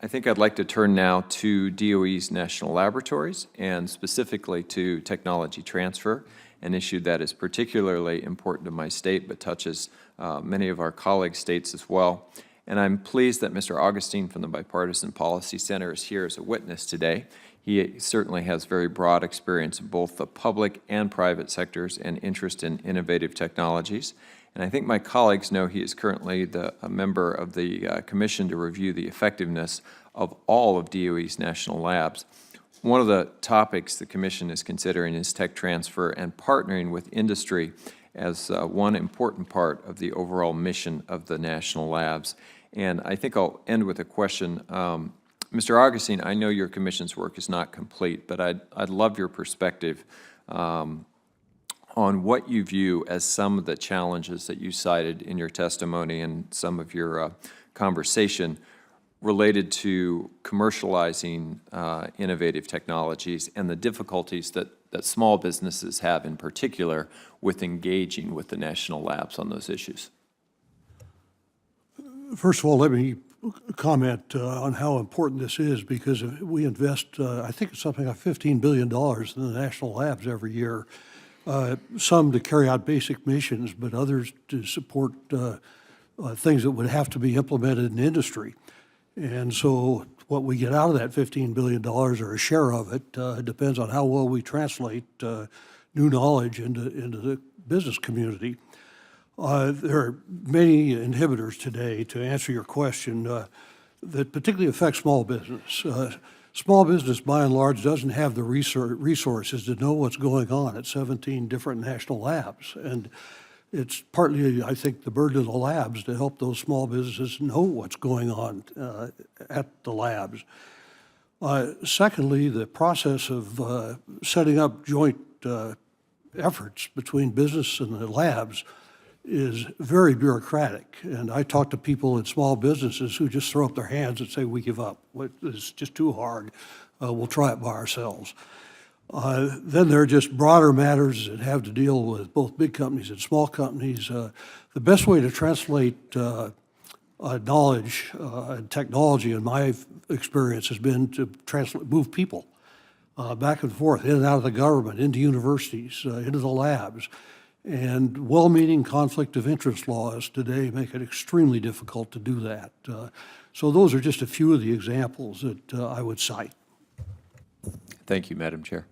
I think I'd like to turn now to DOE's national laboratories and specifically to technology transfer, an issue that is particularly important to my state but touches many of our colleague states as well. And I'm pleased that Mr. Augustine from the Bipartisan Policy Center is here as a witness today. He certainly has very broad experience in both the public and private sectors and interest in innovative technologies. And I think my colleagues know he is currently a member of the Commission to review the effectiveness of all of DOE's national labs. One of the topics the Commission is considering is tech transfer and partnering with industry as one important part of the overall mission of the national labs. And I think I'll end with a question. Mr. Augustine, I know your Commission's work is not complete, but I'd love your perspective on what you view as some of the challenges that you cited in your testimony and some of your conversation related to commercializing innovative technologies and the difficulties that small businesses have in particular with engaging with the national labs on those issues. First of all, let me comment on how important this is, because we invest, I think it's something like $15 billion in the national labs every year. Some to carry out basic missions, but others to support things that would have to be implemented in industry. And so what we get out of that $15 billion, or a share of it, depends on how well we translate new knowledge into the business community. There are many inhibitors today, to answer your question, that particularly affect small business. Small business, by and large, doesn't have the resources to know what's going on at 17 different national labs. And it's partly, I think, the burden of the labs to help those small businesses know what's going on at the labs. Secondly, the process of setting up joint efforts between business and the labs is very bureaucratic. And I talk to people in small businesses who just throw up their hands and say, we give up. It's just too hard. We'll try it by ourselves. Then there are just broader matters that have to deal with both big companies and small companies. The best way to translate knowledge and technology, in my experience, has been to move people back and forth, in and out of the government, into universities, into the labs. And well-meaning conflict of interest laws today make it extremely difficult to do that. So those are just a few of the examples that I would cite. Thank you, Madam Chair.